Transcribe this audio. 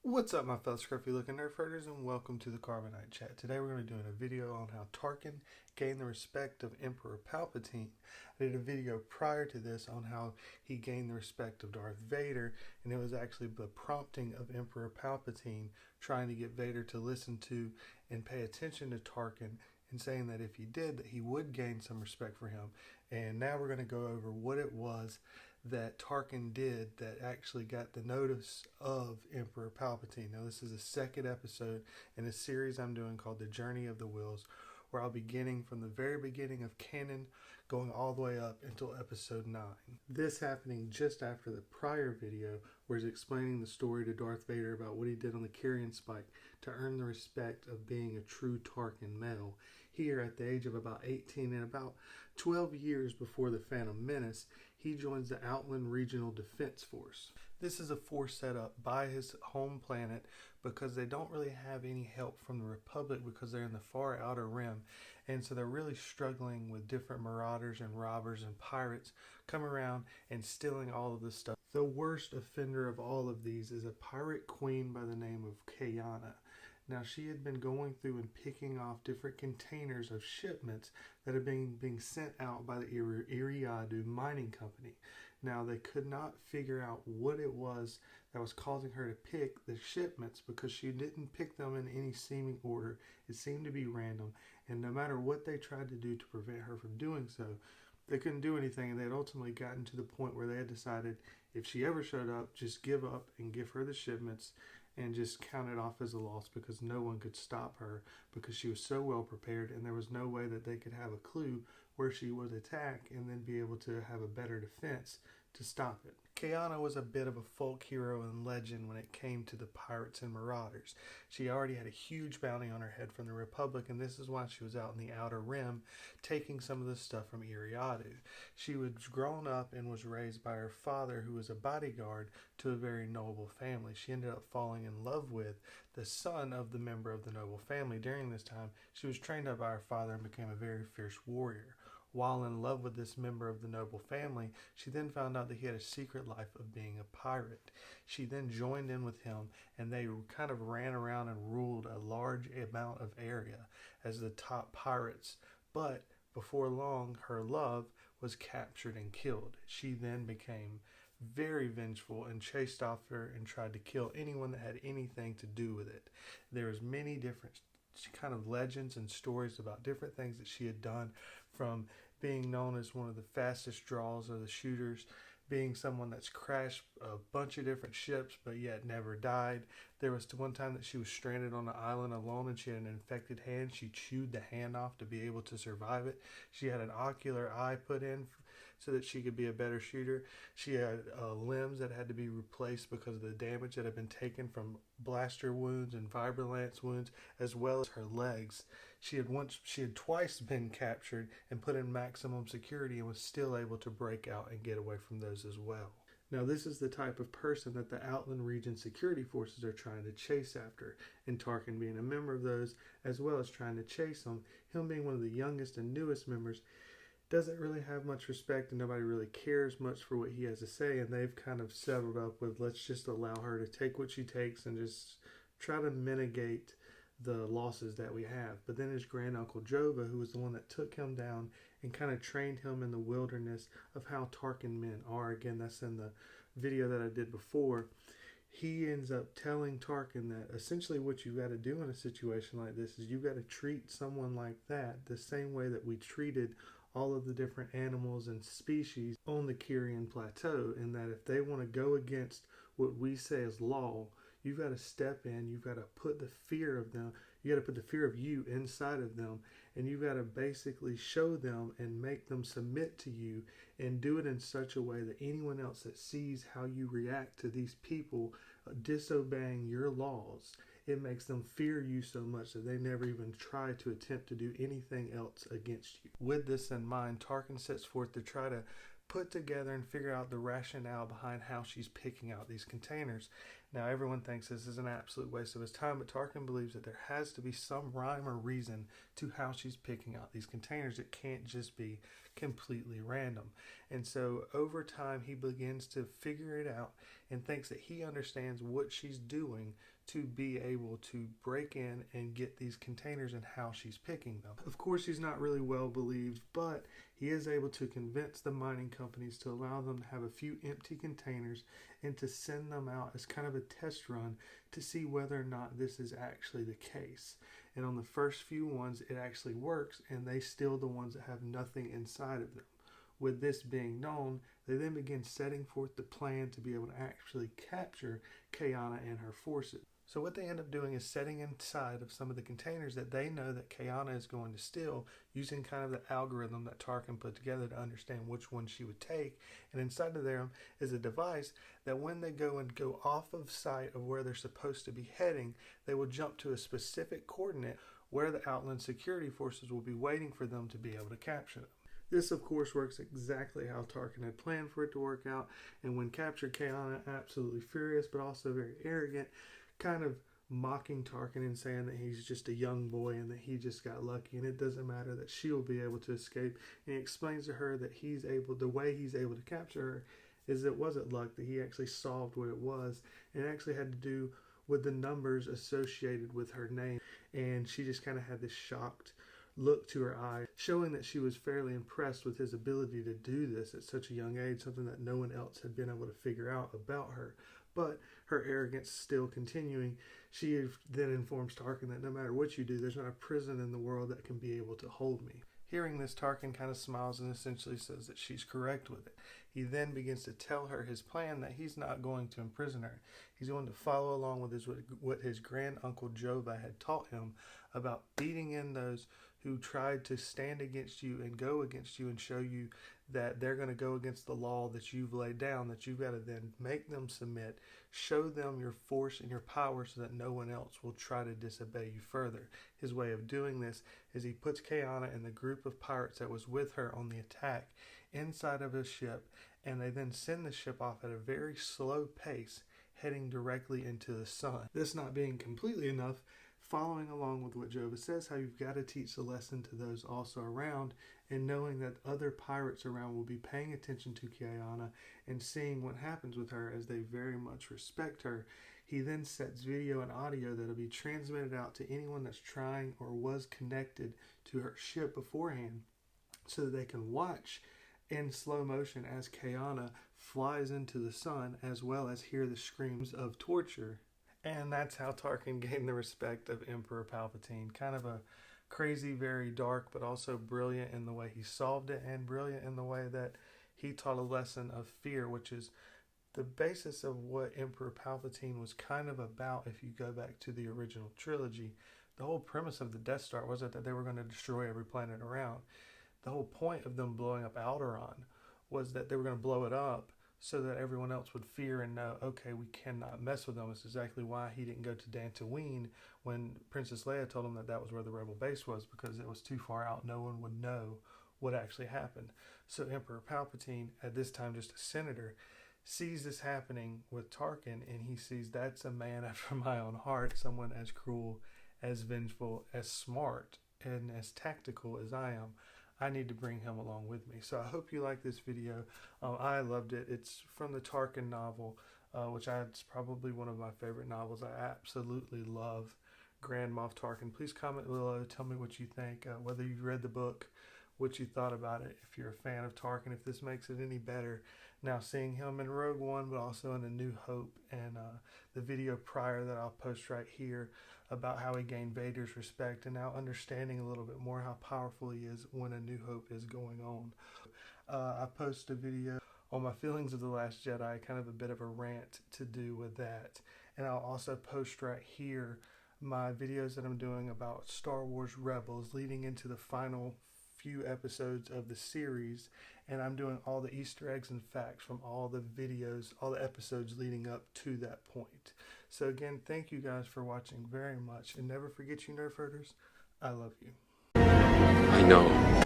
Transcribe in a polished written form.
What's up, my fellow scruffy looking nerf herders, and welcome to the Carbonite Chat. Today we're going to be doing a video on how Tarkin gained the respect of Emperor Palpatine. I did a video prior to this on how he gained the respect of Darth Vader, and it was actually the prompting of Emperor Palpatine trying to get Vader to listen to and pay attention to Tarkin, and saying that if he did, that he would gain some respect for him. And now we're going to go over what it was that Tarkin did that actually got the notice of Emperor Palpatine. Now, this is the second episode in a series I'm doing called The Journey of the Whills, where I'll be beginning from the very beginning of canon, going all the way up until episode 9. This happening just after the prior video, where he's explaining the story to Darth Vader about what he did on the Carrion Spike to earn the respect of being a true Tarkin male. Here, at the age of about 18 and about 12 years before the Phantom Menace, he joins the Outland Regional Defense Force. This is a force set up by his home planet because they don't really have any help from the Republic because they're in the far outer rim, and so they're really struggling with different marauders and robbers and pirates coming around and stealing all of this stuff. The worst offender of all of these is a pirate queen by the name of Kayana. Now, she had been going through and picking off different containers of shipments that had been being sent out by the Iriadu Mining Company. Now, they could not figure out what it was that was causing her to pick the shipments because she didn't pick them in any seeming order. It seemed to be random, and no matter what they tried to do to prevent her from doing so, they couldn't do anything, and they had ultimately gotten to the point where they had decided if she ever showed up, just give up and give her the shipments and just count it off as a loss because no one could stop her because she was so well prepared, and there was no way that they could have a clue where she would attack and then be able to have a better defense to stop it. Kayana was a bit of a folk hero and legend when it came to the pirates and marauders. She already had a huge bounty on her head from the Republic, and this is why she was out in the Outer Rim taking some of the stuff from Iriadu. She was grown up and was raised by her father, who was a bodyguard to a very noble family. She ended up falling in love with the son of the member of the noble family. During this time, she was trained up by her father and became a very fierce warrior. While in love with this member of the noble family, she then found out that he had a secret life of being a pirate. She then joined in with him, and they kind of ran around and ruled a large amount of area as the top pirates. But before long, her love was captured and killed. She then became very vengeful and chased after her and tried to kill anyone that had anything to do with it. There was many different kind of legends and stories about different things that she had done, from being known as one of the fastest draws of the shooters, being someone that's crashed a bunch of different ships but yet never died. There was one time that she was stranded on an island alone and she had an infected hand. She chewed the hand off to be able to survive it. She had an ocular eye put in so that she could be a better shooter. She had limbs that had to be replaced because of the damage that had been taken from blaster wounds and vibrolance wounds, as well as her legs. She had twice been captured and put in maximum security and was still able to break out and get away from those as well. Now, this is the type of person that the Outland Region security forces are trying to chase after, and Tarkin being a member of those, as well as trying to chase him being one of the youngest and newest members, doesn't really have much respect, and nobody really cares much for what he has to say, and they've kind of settled up with, let's just allow her to take what she takes and just try to mitigate the losses that we have. But then his granduncle Jova, who was the one that took him down and kind of trained him in the wilderness of how Tarkin men are, again, that's in the video that I did before, he ends up telling Tarkin that essentially what you got to do in a situation like this is you got to treat someone like that the same way that we treated all of the different animals and species on the Kyrian Plateau, and that if they want to go against what we say is law, you've got to step in, you've got to put the fear of them, you got to put the fear of you inside of them, and you've got to basically show them and make them submit to you, and do it in such a way that anyone else that sees how you react to these people disobeying your laws, it makes them fear you so much that they never even try to attempt to do anything else against you. With this in mind, Tarkin sets forth to try to put together and figure out the rationale behind how she's picking out these containers. Now, everyone thinks this is an absolute waste of his time, but Tarkin believes that there has to be some rhyme or reason to how she's picking out these containers. It can't just be completely random. And so over time, he begins to figure it out and thinks that he understands what she's doing to be able to break in and get these containers and how she's picking them. Of course, he's not really well believed, but he is able to convince the mining companies to allow them to have a few empty containers and to send them out as kind of a test run to see whether or not this is actually the case. And on the first few ones, it actually works, and they steal the ones that have nothing inside of them. With this being known, they then begin setting forth the plan to be able to actually capture Kayana and her forces. So what they end up doing is setting inside of some of the containers that they know that Kayana is going to steal, using kind of the algorithm that Tarkin put together to understand which one she would take. And inside of them is a device that when they go off of sight of where they're supposed to be heading, they will jump to a specific coordinate where the Outland security forces will be waiting for them to be able to capture them. This, of course, works exactly how Tarkin had planned for it to work out, and when captured, Kayana, absolutely furious, but also very arrogant, kind of mocking Tarkin and saying that he's just a young boy and that he just got lucky and it doesn't matter, that she'll be able to escape. And he explains to her that the way he's able to capture her is it wasn't luck, that he actually solved what it was, and it actually had to do with the numbers associated with her name. And she just kind of had this shocked look to her eye, showing that she was fairly impressed with his ability to do this at such a young age, something that no one else had been able to figure out about her. But her arrogance still continuing, she then informs Tarkin that no matter what you do, there's not a prison in the world that can be able to hold me. Hearing this, Tarkin kind of smiles and essentially says that she's correct with it. He then begins to tell her his plan, that he's not going to imprison her. He's going to follow along with what his grand uncle Jova had taught him about beating in those who tried to stand against you and go against you and show you that they're going to go against the law that you've laid down, that you've got to then make them submit, show them your force and your power so that no one else will try to disobey you further. His way of doing this is he puts Kayana and the group of pirates that was with her on the attack inside of a ship, and they then send the ship off at a very slow pace, heading directly into the sun. This not being completely enough, following along with what Jova says, how you've got to teach the lesson to those also around, and knowing that other pirates around will be paying attention to Kayana and seeing what happens with her, as they very much respect her. He then sets video and audio that will be transmitted out to anyone that's trying or was connected to her ship beforehand, so that they can watch in slow motion as Kayana flies into the sun, as well as hear the screams of torture. And that's how Tarkin gained the respect of Emperor Palpatine. Kind of a crazy, very dark, but also brilliant in the way he solved it, and brilliant in the way that he taught a lesson of fear, which is the basis of what Emperor Palpatine was kind of about. If you go back to the original trilogy, the whole premise of the Death Star wasn't that they were going to destroy every planet around. The whole point of them blowing up Alderaan was that they were going to blow it up so that everyone else would fear and know, okay, we cannot mess with them. It's exactly why he didn't go to Dantooine when Princess Leia told him that that was where the rebel base was, because it was too far out. No one would know what actually happened. So Emperor Palpatine, at this time just a senator, sees this happening with Tarkin, and he sees that's a man after my own heart, someone as cruel, as vengeful, as smart, and as tactical as I am. I need to bring him along with me. So I hope you like this video. I loved it. It's from the Tarkin novel, which it's probably one of my favorite novels. I absolutely love Grand Moff Tarkin. Please comment below. Tell me what you think, whether you've read the book, what you thought about it, if you're a fan of Tarkin, if this makes it any better. Now seeing him in Rogue One, but also in A New Hope, and the video prior that I'll post right here about how he gained Vader's respect, and now understanding a little bit more how powerful he is when A New Hope is going on. I posted a video on my feelings of The Last Jedi, kind of a bit of a rant to do with that. And I'll also post right here my videos that I'm doing about Star Wars Rebels leading into the final few episodes of the series, and I'm doing all the Easter eggs and facts from all the videos, all the episodes leading up to that point. So again, thank you guys for watching very much, and never forget, you nerf herders, I love you. I know.